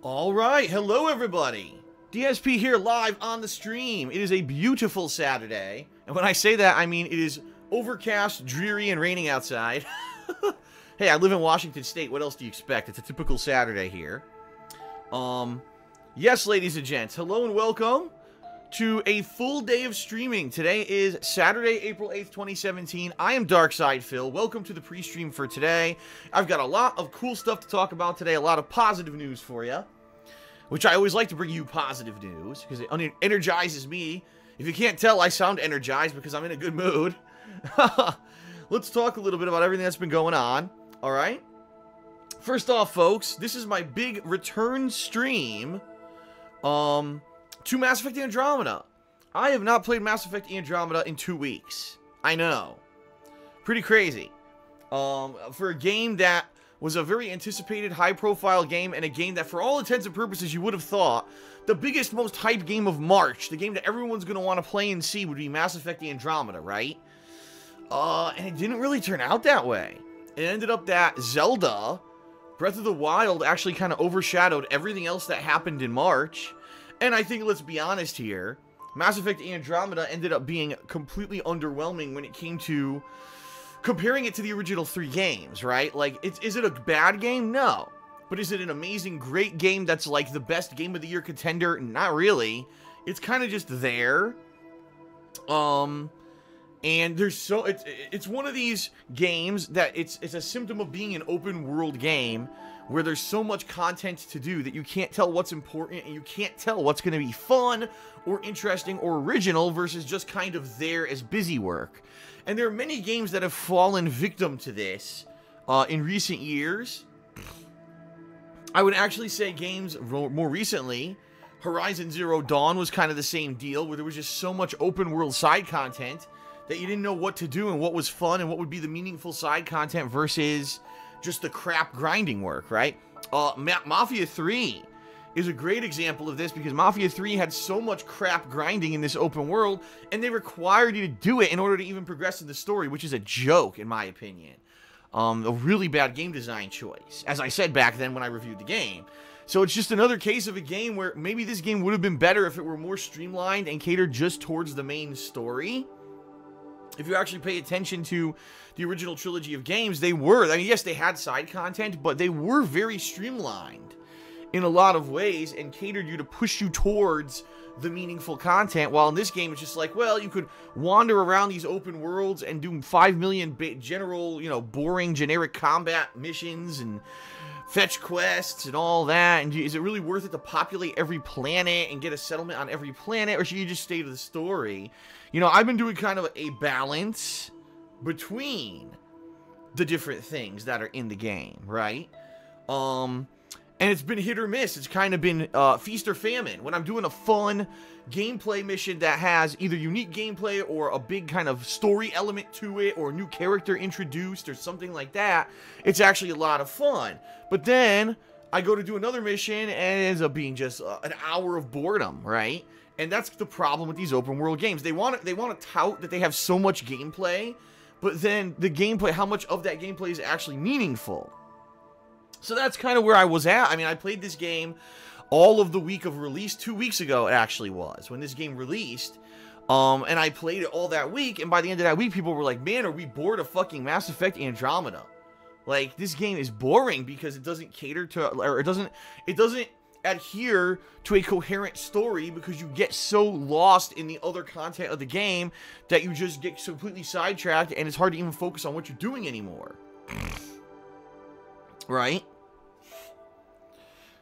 Alright, hello everybody! DSP here live on the stream. It is a beautiful Saturday. And when I say that, I mean it is overcast, dreary, and raining outside. Hey, I live in Washington State. What else do you expect? It's a typical Saturday here. Yes, ladies and gents, hello and welcome to a full day of streaming. Today is Saturday, April 8th, 2017. I am Darkside Phil. Welcome to the pre-stream for today. I've got a lot of cool stuff to talk about today, a lot of positive news for you, which I always like to bring you positive news, because it energizes me. If you can't tell, I sound energized because I'm in a good mood. Let's talk a little bit about everything that's been going on, alright? First off, folks, this is my big return stream, to Mass Effect Andromeda. I have not played Mass Effect Andromeda in 2 weeks. I know. Pretty crazy. For a game that was a very anticipated, high-profile game, and a game that, for all intents and purposes, you would have thought the biggest, most hyped game of March, the game that everyone's going to want to play and see, would be Mass Effect Andromeda, right? And it didn't really turn out that way. It ended up that Zelda, Breath of the Wild, actually kind of overshadowed everything else that happened in March. And I think, let's be honest here, Mass Effect Andromeda ended up being completely underwhelming when it came to comparing it to the original 3 games, right? Like, is it a bad game? No. But is it an amazing, great game that's like the best game of the year contender? Not really. It's kind of just there. And there's it's one of these games that it's a symptom of being an open world game where there's so much content to do that you can't tell what's important and you can't tell what's going to be fun or interesting or original versus just kind of there as busy work. And there are many games that have fallen victim to this in recent years. I would actually say games more recently, Horizon Zero Dawn was kind of the same deal, where there was just so much open world side content that you didn't know what to do and what was fun and what would be the meaningful side content versus just the crap grinding work, right? Mafia 3 is a great example of this, because Mafia 3 had so much crap grinding in this open world, and they required you to do it in order to even progress in the story, which is a joke, in my opinion. A really bad game design choice, as I said back then when I reviewed the game. So it's just another case of a game where maybe this game would have been better if it were more streamlined and catered just towards the main story. If you actually pay attention to the original trilogy of games, they were, I mean, yes, they had side content, but they were very streamlined in a lot of ways and catered you to push you towards the meaningful content, while in this game it's just like, well, you could wander around these open worlds and do 5 million general, boring, generic combat missions and fetch quests and all that, and is it really worth it to populate every planet and get a settlement on every planet, or should you just stay to the story? I've been doing kind of a balance between the different things that are in the game, right? And it's been hit or miss. It's kind of been feast or famine. When I'm doing a fun gameplay mission that has either unique gameplay or a big kind of story element to it, or a new character introduced or something like that, it's actually a lot of fun. But then I go to do another mission and it ends up being just an hour of boredom, right? And that's the problem with these open world games. They want to tout that they have so much gameplay, but then the gameplay, how much of that gameplay is actually meaningful? So that's kind of where I was at. I mean, I played this game all of the week of release. 2 weeks ago, it actually was, when this game released. And I played it all that week, and by the end of that week, people were like, man, are we bored of fucking Mass Effect Andromeda? Like, this game is boring because it doesn't cater to, or it doesn't adhere to a coherent story, because you get so lost in the other content of the game that you just get completely sidetracked, and it's hard to even focus on what you're doing anymore. Right?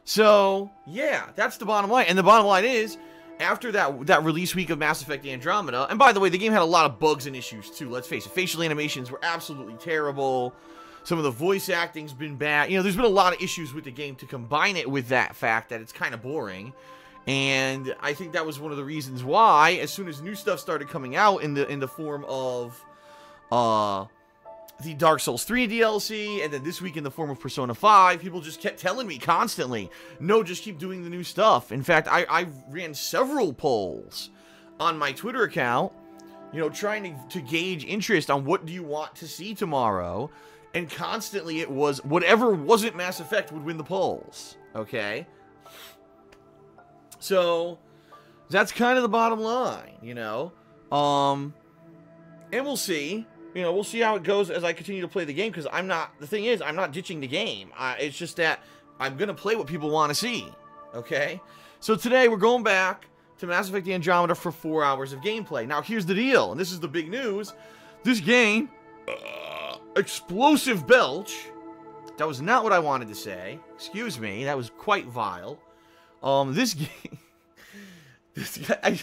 So, yeah, that's the bottom line. And the bottom line is, after that release week of Mass Effect Andromeda, and by the way, the game had a lot of bugs and issues too, let's face it. Facial animations were absolutely terrible. Some of the voice acting's been bad. There's been a lot of issues with the game, to combine it with that fact that it's kind of boring. And I think that was one of the reasons why, as soon as new stuff started coming out in the form of the Dark Souls 3 DLC, and then this week in the form of Persona 5, people just kept telling me constantly, no, just keep doing the new stuff. In fact, I ran several polls on my Twitter account, trying to gauge interest on what do you want to see tomorrow. And constantly it was, whatever wasn't Mass Effect would win the polls, okay? So, that's kind of the bottom line, you know? And we'll see. You know, we'll see how it goes as I continue to play the game, because the thing is, I'm not ditching the game. It's just that I'm going to play what people want to see, okay? So today, we're going back to Mass Effect Andromeda for 4 hours of gameplay. Now, here's the deal, and this is the big news. This game, explosive belch. That was not what I wanted to say. Excuse me, that was quite vile. This game... I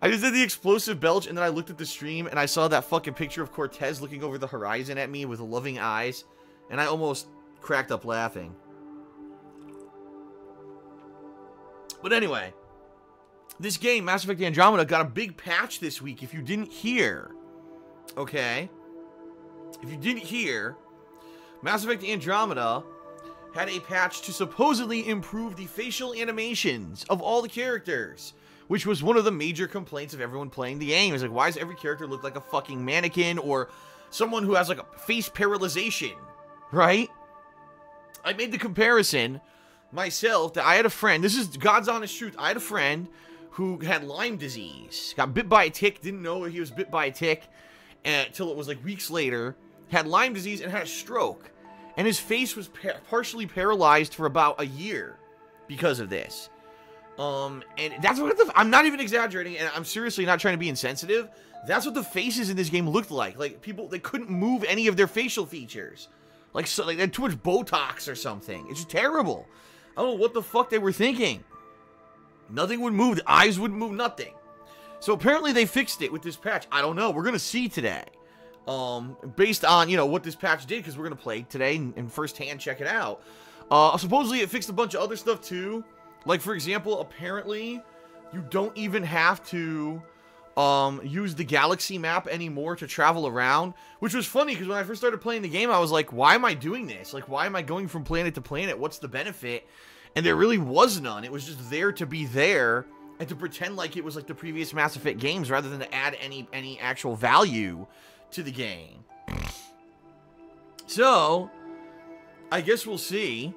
just did the explosive belch, and then I looked at the stream, and I saw that fucking picture of Cortez looking over the horizon at me with loving eyes, and I almost cracked up laughing. But anyway, this game, Mass Effect Andromeda, got a big patch this week, if you didn't hear. Okay? If you didn't hear, Mass Effect Andromeda had a patch to supposedly improve the facial animations of all the characters, which was one of the major complaints of everyone playing the game. It's like, why does every character look like a fucking mannequin or someone who has like a face paralyzation, right? I made the comparison myself that I had a friend, this is God's honest truth, I had a friend who had Lyme disease, got bit by a tick, didn't know he was bit by a tick until it was like weeks later, had Lyme disease and had a stroke. And his face was partially paralyzed for about a year because of this. And that's what I'm not even exaggerating, and I'm seriously not trying to be insensitive. That's what the faces in this game looked like. Like, people, they couldn't move any of their facial features. Like, so, like they had too much Botox or something. It's just terrible. I don't know what the fuck they were thinking. Nothing would move. The eyes wouldn't move, nothing. So apparently they fixed it with this patch. I don't know. We're going to see today. Based on, you know, what this patch did, because we're going to play today and firsthand check it out. Supposedly it fixed a bunch of other stuff too. Like, for example, apparently you don't even have to use the galaxy map anymore to travel around, which was funny because when I first started playing the game, I was like, why am I doing this? Like, why am I going from planet to planet? What's the benefit? And there really was none. It was just there to be there and to pretend like it was like the previous Mass Effect games rather than to add any actual value to the game. So, I guess we'll see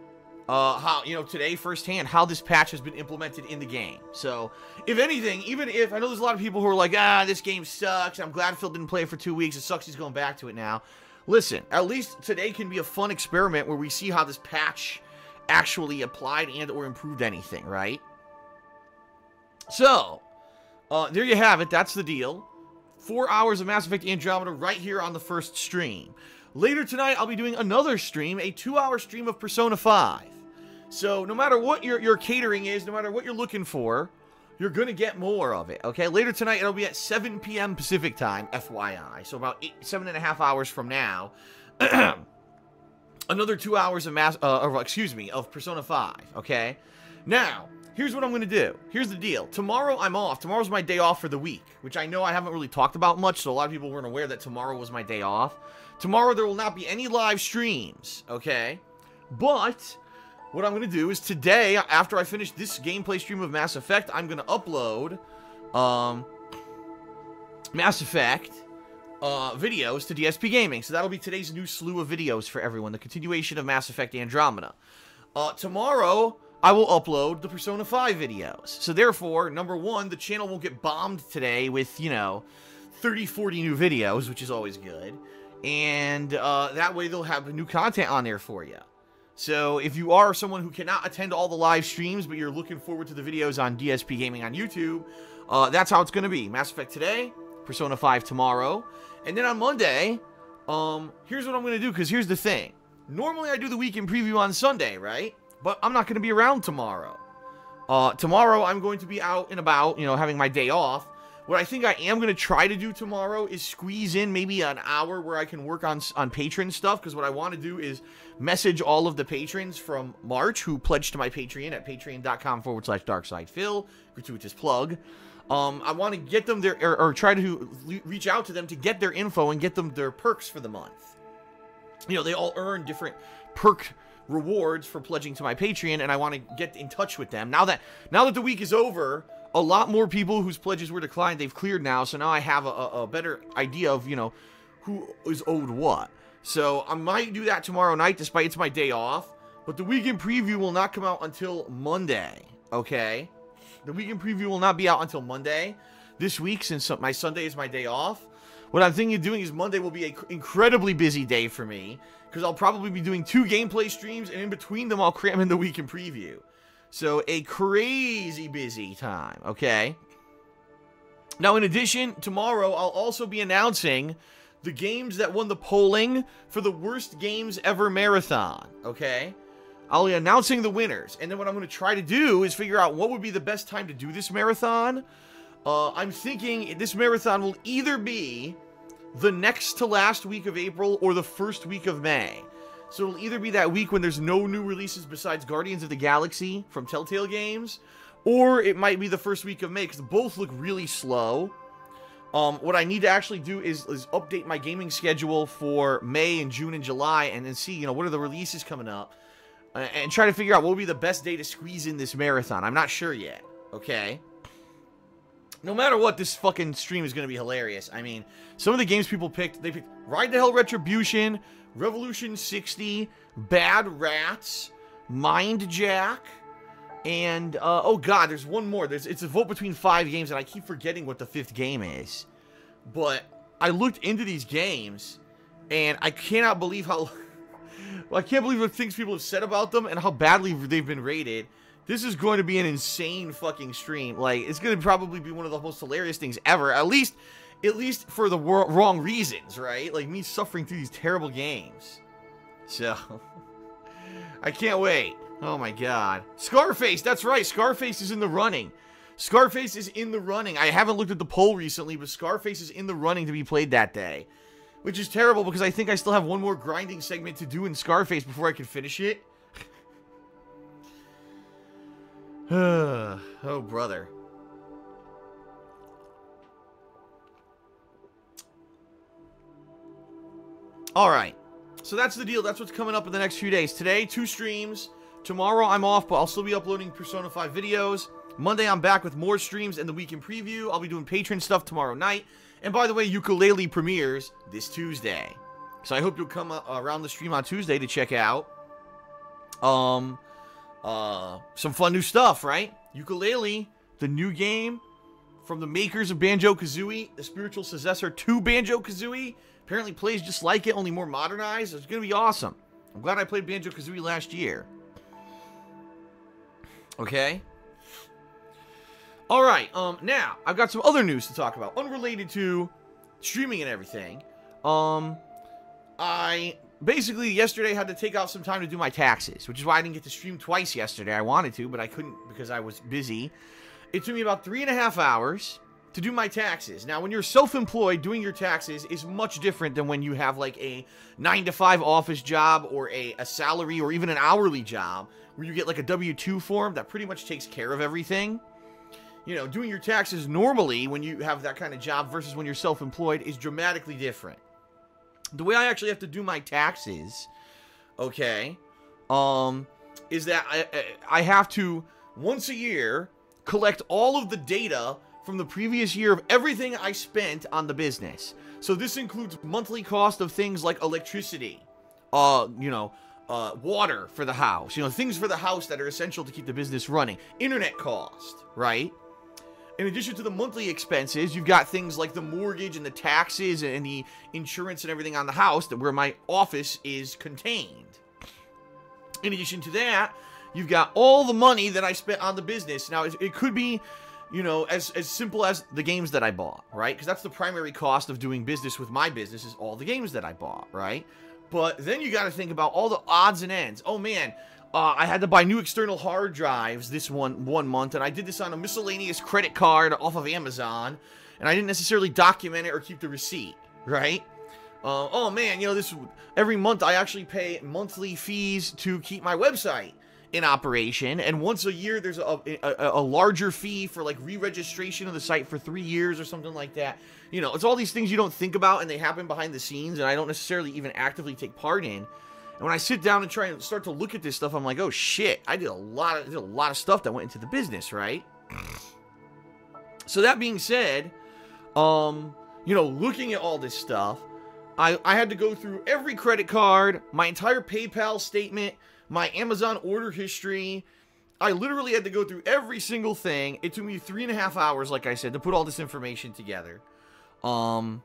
how, you know, today firsthand how this patch has been implemented in the game. So, if anything, even if, I know there's a lot of people who are like, this game sucks, I'm glad Phil didn't play it for 2 weeks, it sucks he's going back to it now. Listen, at least today can be a fun experiment where we see how this patch actually applied and or improved anything, right? So, there you have it, that's the deal. 4 hours of Mass Effect Andromeda right here on the first stream. Later tonight, I'll be doing another stream, a 2-hour stream of Persona 5. So, no matter what your catering is, no matter what you're looking for, you're going to get more of it, okay? Later tonight, it'll be at 7 p.m. Pacific time, FYI. So, about 7.5 hours from now, another 2 hours of of Persona 5, okay? Now, here's what I'm going to do. Here's the deal. Tomorrow, I'm off. Tomorrow's my day off for the week, which I know I haven't really talked about much, so a lot of people weren't aware that tomorrow was my day off. Tomorrow, there will not be any live streams, okay? But what I'm going to do is today, after I finish this gameplay stream of Mass Effect, I'm going to upload Mass Effect videos to DSPGaming. So that'll be today's new slew of videos for everyone, the continuation of Mass Effect Andromeda. Tomorrow, I will upload the Persona 5 videos. So therefore, number one, the channel won't get bombed today with, you know, 30, 40 new videos, which is always good. And that way they'll have new content on there for you. So if you are someone who cannot attend all the live streams, but you're looking forward to the videos on DSPGaming on YouTube, that's how it's going to be. Mass Effect today, Persona 5 tomorrow. And then on Monday, here's what I'm going to do, because here's the thing. Normally I do the weekend preview on Sunday, right? But I'm not going to be around tomorrow. Tomorrow I'm going to be out and about, you know, having my day off. What I think I am going to try to do tomorrow is squeeze in maybe an hour where I can work on patron stuff, because what I want to do is message all of the patrons from March who pledged to my Patreon at patreon.com/DarksidePhil, gratuitous plug. I want to get them their, or try to reach out to them to get their info and get them their perks for the month. You know, they all earn different perk rewards for pledging to my Patreon, and I want to get in touch with them. Now that the week is over, a lot more people whose pledges were declined, they've cleared now, so now I have a better idea of, you know, who is owed what. So I might do that tomorrow night, despite it's my day off. but the weekend preview will not come out until Monday, okay? The weekend preview will not be out until Monday this week, since my Sunday is my day off. What I'm thinking of doing is Monday will be an incredibly busy day for me, because I'll probably be doing 2 gameplay streams, and in between them, I'll cram in the weekend preview. So, a crazy busy time, okay? Now, in addition, tomorrow, I'll also be announcing the games that won the polling for the Worst Games Ever Marathon, okay? I'll be announcing the winners, and then what I'm going to try to do is figure out what would be the best time to do this marathon. I'm thinking this marathon will either be the next to last week of April or the first week of May. So it'll either be that week when there's no new releases besides Guardians of the Galaxy from Telltale Games, or it might be the first week of May, because both look really slow. What I need to actually do is update my gaming schedule for May and June and July, and then see, what are the releases coming up, and try to figure out what would be the best day to squeeze in this marathon. I'm not sure yet, okay? No matter what, this fucking stream is going to be hilarious. I mean, some of the games people picked, they picked Ride to Hell Retribution, Revolution 60, Bad Rats, Mind Jack, and, oh god, there's one more. It's a vote between 5 games, and I keep forgetting what the 5th game is. But I looked into these games, and I cannot believe how... I can't believe the things people have said about them and how badly they've been rated. This is going to be an insane fucking stream. Like, it's going to probably be one of the most hilarious things ever. At least for the wrong reasons, right? Like, me suffering through these terrible games. So, I can't wait. Oh my god. Scarface, that's right. Scarface is in the running. Scarface is in the running. I haven't looked at the poll recently, but Scarface is in the running to be played that day. Which is terrible, because I think I still have one more grinding segment to do in Scarface before I can finish it. Oh, brother. Alright. So that's the deal. That's what's coming up in the next few days. Today, 2 streams. Tomorrow, I'm off, but I'll still be uploading Persona 5 videos. Monday, I'm back with more streams and the weekend preview. I'll be doing Patreon stuff tomorrow night. And by the way, Yooka-Laylee premieres this Tuesday. So I hope you'll come around the stream on Tuesday to check out some fun new stuff, right? Yooka-Laylee, the new game from the makers of Banjo-Kazooie, the spiritual successor to Banjo-Kazooie. Apparently plays just like it, only more modernized. It's going to be awesome. I'm glad I played Banjo-Kazooie last year. Okay? Alright, now, I've got some other news to talk about, unrelated to streaming and everything. I basically yesterday had to take out some time to do my taxes, which is why I didn't get to stream twice yesterday. I wanted to, but I couldn't because I was busy. It took me about 3.5 hours to do my taxes. Now, when you're self-employed, doing your taxes is much different than when you have like a 9-to-5 office job or a salary or even an hourly job where you get like a W-2 form that pretty much takes care of everything. You know, doing your taxes normally when you have that kind of job versus when you're self-employed is dramatically different. The way I actually have to do my taxes, okay, is that I have to, once a year, collect all of the data from the previous year of everything I spent on the business. So this includes monthly cost of things like electricity, water for the house, things for the house that are essential to keep the business running, internet cost, right? In addition to the monthly expenses, you've got things like the mortgage and the taxes and the insurance and everything on the house where my office is contained. In addition to that, you've got all the money that I spent on the business. Now, it could be, as simple as the games that I bought, right? Because that's the primary cost of doing business with my business is all the games that I bought, right? But then you got to think about all the odds and ends. Oh, man. I had to buy new external hard drives this one month, and I did this on a miscellaneous credit card off of Amazon, and I didn't necessarily document it or keep the receipt, right? Oh man, every month I actually pay monthly fees to keep my website in operation, and once a year there's a larger fee for like re-registration of the site for 3 years or something like that. It's all these things you don't think about, and they happen behind the scenes, and I don't necessarily even actively take part in. And when I sit down and try and start to look at this stuff, I'm like, oh shit, I did a lot of stuff that went into the business, right? So that being said, looking at all this stuff, I had to go through every credit card, my entire PayPal statement, my Amazon order history. I literally had to go through every single thing. It took me 3.5 hours, like I said, to put all this information together. And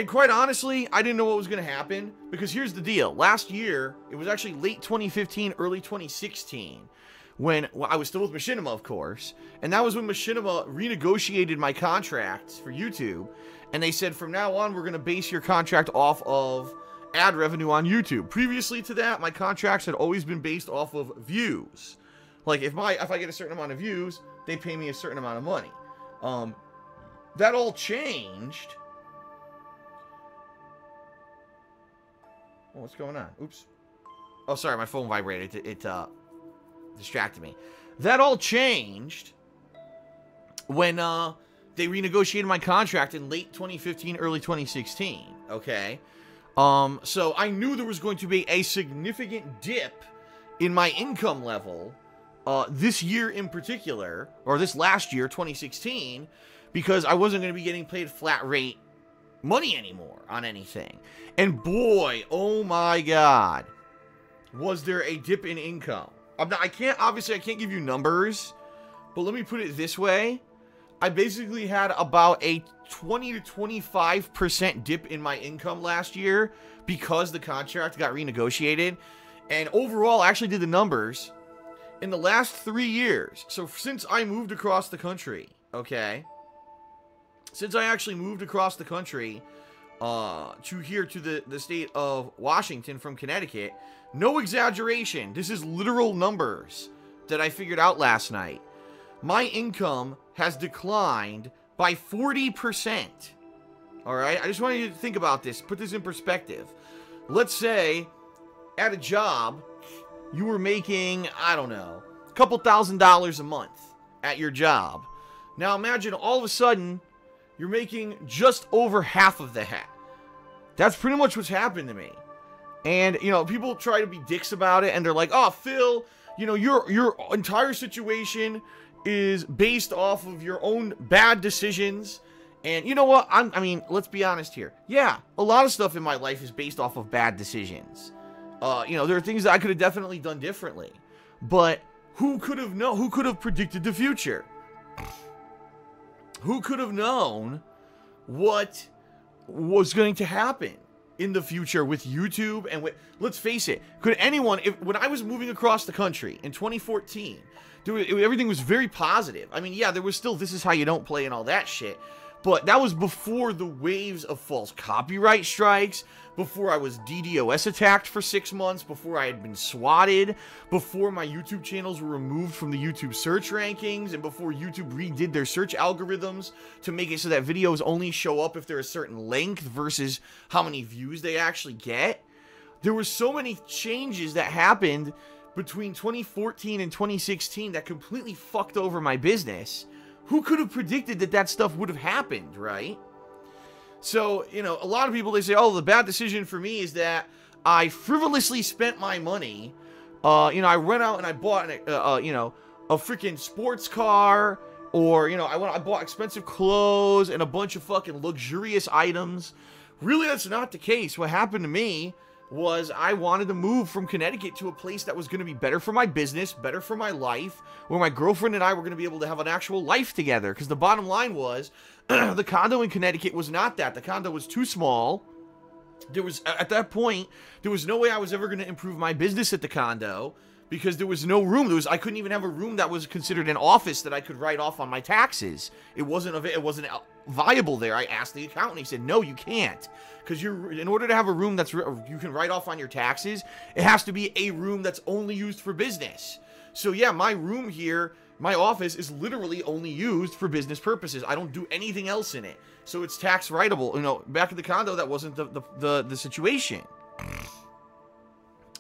quite honestly, I didn't know what was going to happen, because here's the deal. Last year, it was actually late 2015, early 2016, when I was still with Machinima, of course, and that was when Machinima renegotiated my contracts for YouTube, and they said, from now on, we're going to base your contract off of ad revenue on YouTube. Previously to that, my contracts had always been based off of views. Like, if I get a certain amount of views, they pay me a certain amount of money. That all changed. Oh, what's going on? Oops. Oh, sorry, my phone vibrated. It distracted me. That all changed when they renegotiated my contract in late 2015, early 2016. Okay? So I knew there was going to be a significant dip in my income level this year in particular, or this last year, 2016, because I wasn't going to be getting paid flat rate money anymore on anything. And boy, oh my god, was there a dip in income. I can't give you numbers, but let me put it this way. I basically had about a 20 to 25% dip in my income last year because the contract got renegotiated. And overall, I actually did the numbers. In the last 3 years, so since I moved across the country, okay? Since I actually moved across the country to here to the state of Washington from Connecticut, no exaggeration, this is literal numbers that I figured out last night. My income has declined by 40%. Alright, I just want you to think about this, put this in perspective. Let's say, at a job, you were making, I don't know, a couple $1,000s a month at your job. Now imagine all of a sudden, you're making just over half of that. That's pretty much what's happened to me. And, you know, people try to be dicks about it, and they're like, oh, Phil, you know, your entire situation is based off of your own bad decisions. And you know what? I mean, let's be honest here. Yeah, a lot of stuff in my life is based off of bad decisions. You know, there are things that I could have definitely done differently. But who could have known? Who could have predicted the future? Who could have known what was going to happen in the future with YouTube and with, let's face it, could anyone, when I was moving across the country in 2014, everything was very positive. I mean, yeah, there was still this is how you don't play and all that shit. But that was before the waves of false copyright strikes, before I was DDoS attacked for 6 months, before I had been swatted, before my YouTube channels were removed from the YouTube search rankings, and before YouTube redid their search algorithms to make it so that videos only show up if they're a certain length versus how many views they actually get. There were so many changes that happened between 2014 and 2016 that completely fucked over my business. Who could have predicted that that stuff would have happened, right? So, you know, a lot of people, they say, oh, the bad decision for me is that I frivolously spent my money. You know, I went out and I bought, you know, a freaking sports car. Or, you know, I bought expensive clothes and a bunch of fucking luxurious items. Really, that's not the case. What happened to me was I wanted to move from Connecticut to a place that was going to be better for my business, better for my life, where my girlfriend and I were going to be able to have an actual life together. Because the bottom line was, the condo in Connecticut was not that. The condo was too small. There was, at that point, there was no way I was ever going to improve my business at the condo, because there was no room. I couldn't even have a room that was considered an office that I could write off on my taxes. It wasn't viable there. I asked the accountant. He said, no, you can't. Because in order to have a room that's you can write off on your taxes, it has to be a room that's only used for business. So yeah, my room here, my office is literally only used for business purposes. I don't do anything else in it. So it's tax writable. You know, back at the condo, that wasn't the situation.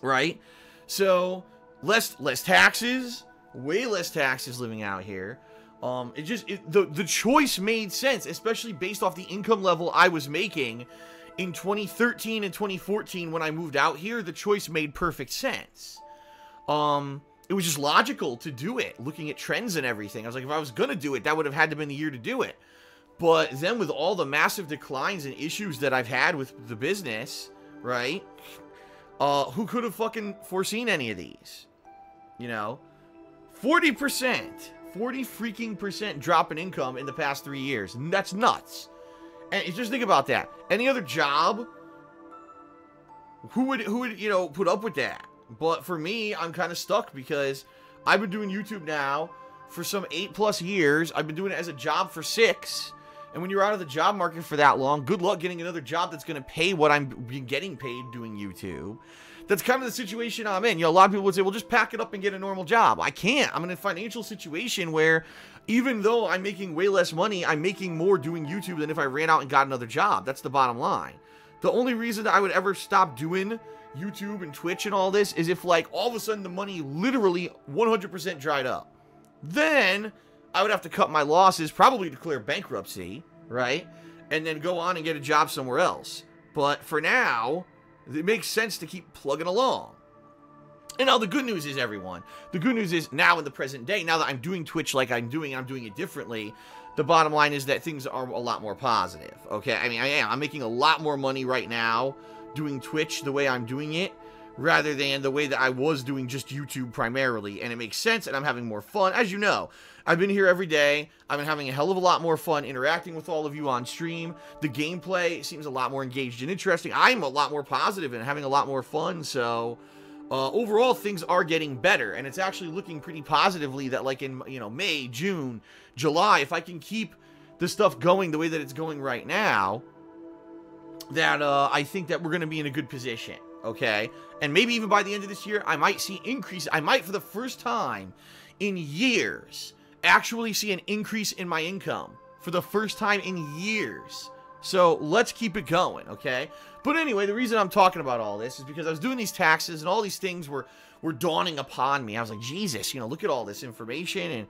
Right? So less taxes, way less taxes living out here. The choice made sense, especially based off the income level I was making in 2013 and 2014 when I moved out here. The choice made perfect sense. It was just logical to do it, looking at trends and everything. I was like, if I was gonna do it, that would have had to been the year to do it. But then with all the massive declines and issues that I've had with the business, right? Who could have fucking foreseen any of these? You know? 40%. 40 freaking percent drop in income in the past 3 years. And that's nuts. And just think about that. Any other job, who would you know, put up with that? But for me, I'm kind of stuck because I've been doing YouTube now for some 8+ years. I've been doing it as a job for 6. And when you're out of the job market for that long, good luck getting another job that's going to pay what I'm getting paid doing YouTube. That's kind of the situation I'm in. You know, a lot of people would say, well, just pack it up and get a normal job. I can't. I'm in a financial situation where even though I'm making way less money, I'm making more doing YouTube than if I ran out and got another job. That's the bottom line. The only reason that I would ever stop doing YouTube and Twitch and all this is if, like, all of a sudden the money literally 100% dried up. Then I would have to cut my losses, probably declare bankruptcy, right? And then go on and get a job somewhere else. But for now, it makes sense to keep plugging along. And now the good news is, everyone, the good news is now in the present day, now that I'm doing Twitch like I'm doing it differently, the bottom line is that things are a lot more positive, okay? I mean, I'm making a lot more money right now doing Twitch the way I'm doing it, rather than the way that I was doing just YouTube primarily, and it makes sense, and I'm having more fun. As you know, I've been here every day. I've been having a hell of a lot more fun interacting with all of you on stream. The gameplay seems a lot more engaged and interesting. I'm a lot more positive and having a lot more fun, so overall things are getting better, and it's actually looking pretty positively that, like, in, you know, May, June, July, if I can keep the stuff going the way that it's going right now, that I think that we're going to be in a good position. Okay, and maybe even by the end of this year, I might see increase. I might, for the first time in years, actually see an increase in my income for the first time in years. So let's keep it going, okay? But anyway, the reason I'm talking about all this is because I was doing these taxes and all these things were dawning upon me. I was like, Jesus, you know, look at all this information, and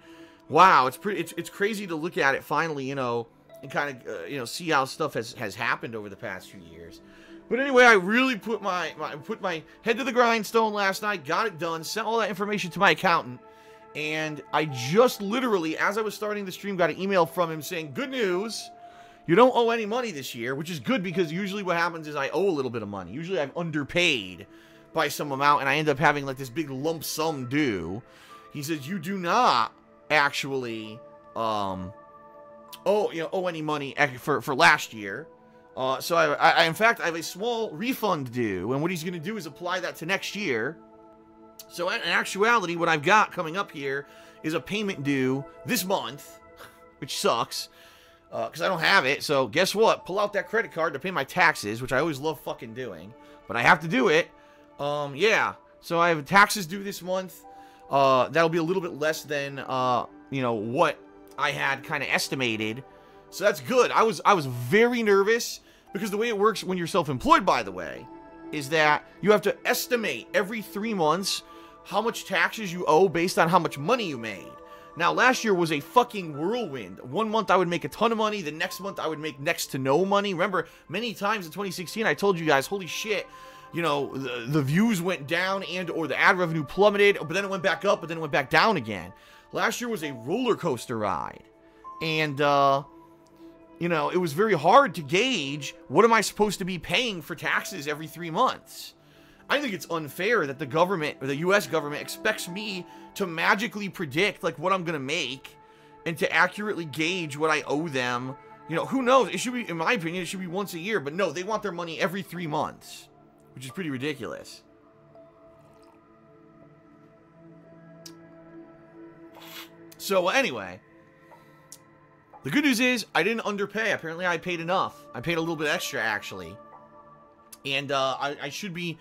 wow, it's crazy to look at it finally, you know, and kind of you know, see how stuff has happened over the past few years. But anyway, I really put my head to the grindstone last night, got it done, sent all that information to my accountant, and I just literally, as I was starting the stream, got an email from him saying, good news, you don't owe any money this year, which is good because usually what happens is I owe a little bit of money. Usually I'm underpaid by some amount, and I end up having like this big lump sum due. He says, you do not actually owe any money for last year. So I in fact, I have a small refund due, and what he's going to do is apply that to next year. So in actuality, what I've got coming up here is a payment due this month, which sucks, because I don't have it. So guess what? Pull out that credit card to pay my taxes, which I always love fucking doing, but I have to do it. Yeah, so I have taxes due this month. That'll be a little bit less than, you know, what I had kind of estimated. So that's good. I was very nervous because the way it works when you're self-employed, by the way, is that you have to estimate every 3 months how much taxes you owe based on how much money you made. Now, last year was a fucking whirlwind. 1 month I would make a ton of money. The next month I would make next to no money. Remember, many times in 2016 I told you guys, holy shit, you know, the views went down or the ad revenue plummeted, but then it went back up, but then it went back down again. Last year was a roller coaster ride. And, you know, it was very hard to gauge what am I supposed to be paying for taxes every 3 months. I think it's unfair that the government, or the U.S. government, expects me to magically predict, like, what I'm going to make and to accurately gauge what I owe them. You know, who knows? It should be, in my opinion, it should be once a year. But no, they want their money every 3 months, which is pretty ridiculous. So, anyway, the good news is I didn't underpay. Apparently, I paid enough. I paid a little bit extra, actually. And I should be,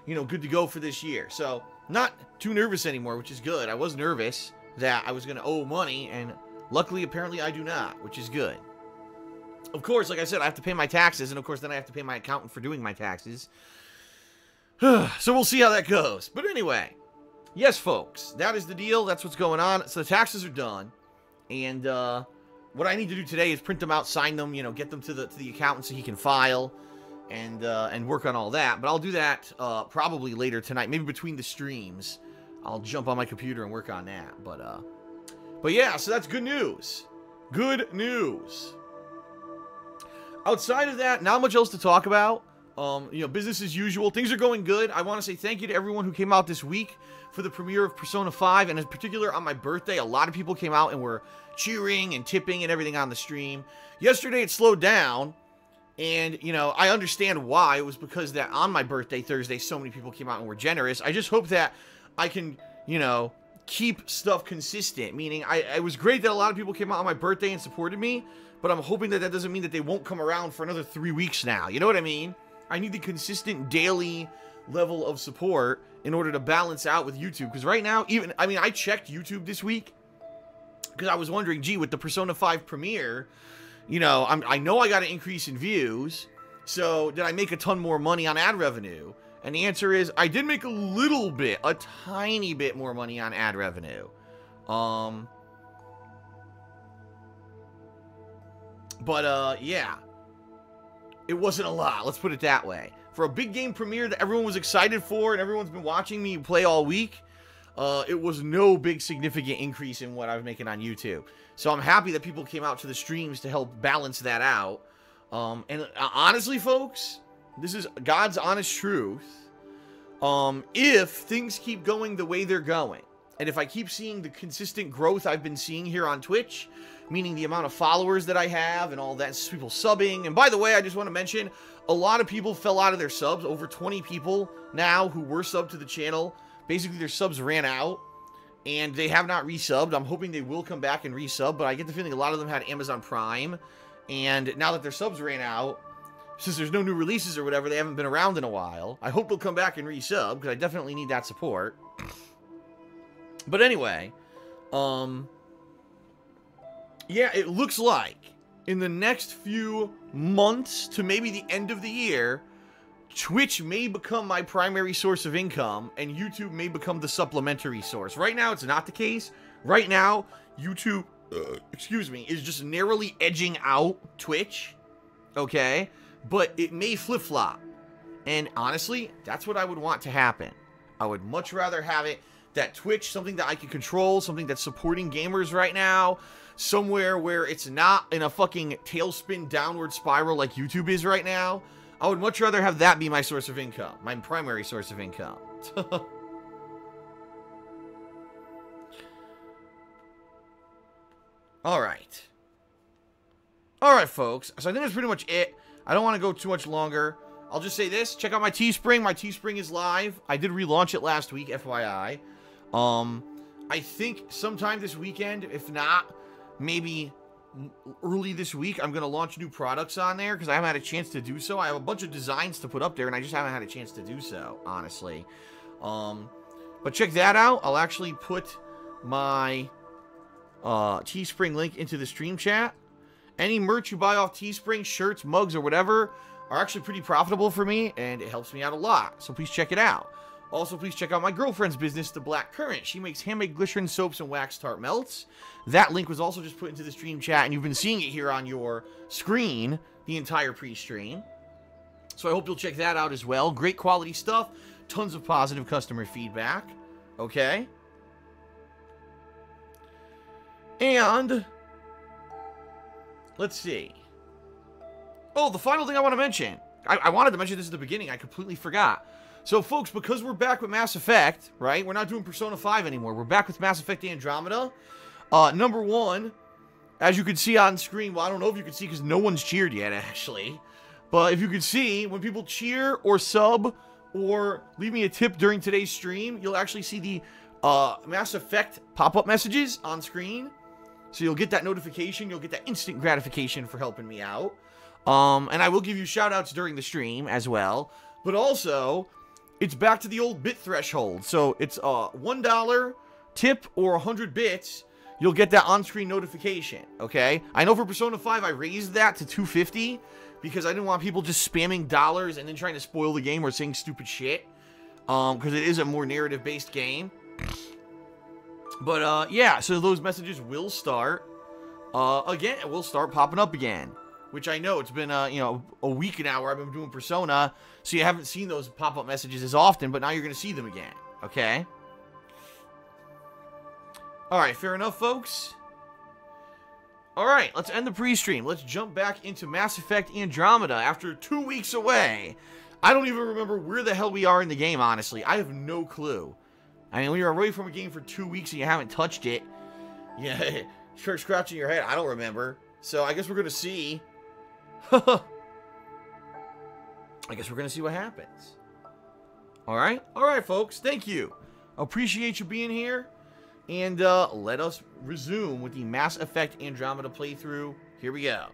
you know, good to go for this year. So, not too nervous anymore, which is good. I was nervous that I was going to owe money, and luckily, apparently, I do not, which is good. Of course, like I said, I have to pay my taxes, and of course, then I have to pay my accountant for doing my taxes. So, we'll see how that goes. But anyway, yes, folks, that is the deal. That's what's going on. So, the taxes are done, and what I need to do today is print them out, sign them, you know, get them to the accountant so he can file, and work on all that. But I'll do that probably later tonight, maybe between the streams. I'll jump on my computer and work on that. But yeah, so that's good news. Good news. Outside of that, not much else to talk about. You know, business as usual. Things are going good. I want to say thank you to everyone who came out this week for the premiere of Persona 5, and in particular on my birthday, a lot of people came out and were cheering and tipping and everything on the stream. Yesterday it slowed down, and, you know, I understand why. It was because that on my birthday, Thursday, so many people came out and were generous. I just hope that I can, you know, keep stuff consistent, meaning it was great that a lot of people came out on my birthday and supported me, but I'm hoping that that doesn't mean that they won't come around for another 3 weeks now. You know what I mean? I need the consistent daily level of support in order to balance out with YouTube. Because right now, even, I mean, I checked YouTube this week because I was wondering, gee, with the Persona 5 premiere, you know, I know I got an increase in views. So did I make a ton more money on ad revenue? And the answer is, I did make a little bit, a tiny bit more money on ad revenue. Yeah. It wasn't a lot, let's put it that way. For a big game premiere that everyone was excited for and everyone's been watching me play all week, it was no big significant increase in what I was making on YouTube. So I'm happy that people came out to the streams to help balance that out. Honestly, folks, this is God's honest truth. If things keep going the way they're going, and if I keep seeing the consistent growth I've been seeing here on Twitch, meaning the amount of followers that I have and all that, people subbing. And by the way, I just want to mention, a lot of people fell out of their subs. Over 20 people now who were subbed to the channel, basically their subs ran out, and they have not resubbed. I'm hoping they will come back and resub, but I get the feeling a lot of them had Amazon Prime, and now that their subs ran out, since there's no new releases or whatever, they haven't been around in a while. I hope they'll come back and resub, because I definitely need that support. But anyway, yeah, it looks like in the next few months to maybe the end of the year, Twitch may become my primary source of income, and YouTube may become the supplementary source. Right now, it's not the case. Right now, YouTube, excuse me, is just narrowly edging out Twitch, okay? But it may flip-flop. And honestly, that's what I would want to happen. I would much rather have it that Twitch, something that I can control, something that's supporting gamers right now, somewhere where it's not in a fucking tailspin downward spiral like YouTube is right now. I would much rather have that be my source of income, my primary source of income. Alright. Alright, folks. So I think that's pretty much it. I don't want to go too much longer. I'll just say this. Check out my Teespring. My Teespring is live. I did relaunch it last week, FYI. I think sometime this weekend, if not, maybe early this week, I'm going to launch new products on there because I haven't had a chance to do so. I have a bunch of designs to put up there, and I just haven't had a chance to do so, honestly. But check that out. I'll actually put my Teespring link into the stream chat. Any merch you buy off Teespring, shirts, mugs, or whatever, are actually pretty profitable for me, and it helps me out a lot. So please check it out. Also, please check out my girlfriend's business, The Black Currant. She makes handmade glycerin soaps and wax tart melts. That link was also just put into the stream chat, and you've been seeing it here on your screen the entire pre-stream. So I hope you'll check that out as well. Great quality stuff. Tons of positive customer feedback. Okay? And let's see. Oh, the final thing I want to mention. I wanted to mention this at the beginning. I completely forgot. So, folks, because we're back with Mass Effect, right? We're not doing Persona 5 anymore. We're back with Mass Effect Andromeda. Number one, as you can see on screen, well, I don't know if you can see because no one's cheered yet, actually. But if you can see, when people cheer or sub or leave me a tip during today's stream, you'll actually see the Mass Effect pop-up messages on screen. So you'll get that notification. You'll get that instant gratification for helping me out. And I will give you shout-outs during the stream as well. But also, it's back to the old bit threshold. So it's a $1 tip or 100 bits. You'll get that on-screen notification, okay? I know for Persona 5, I raised that to $2.50 because I didn't want people just spamming dollars and then trying to spoil the game or saying stupid shit. Because it is a more narrative-based game. But, yeah, so those messages will start, again, will start popping up again. Which I know, it's been, you know, a week now where I've been doing Persona, so you haven't seen those pop-up messages as often, but now you're going to see them again, okay? Alright, fair enough, folks? Alright, let's end the pre-stream. Let's jump back into Mass Effect Andromeda after 2 weeks away. I don't even remember where the hell we are in the game, honestly. I have no clue. I mean, when you're away from a game for 2 weeks and you haven't touched it, yeah, start scratching your head. I don't remember. So I guess we're going to see. I guess we're going to see what happens. Alright? Alright, folks. Thank you. Appreciate you being here. And let us resume with the Mass Effect Andromeda playthrough. Here we go.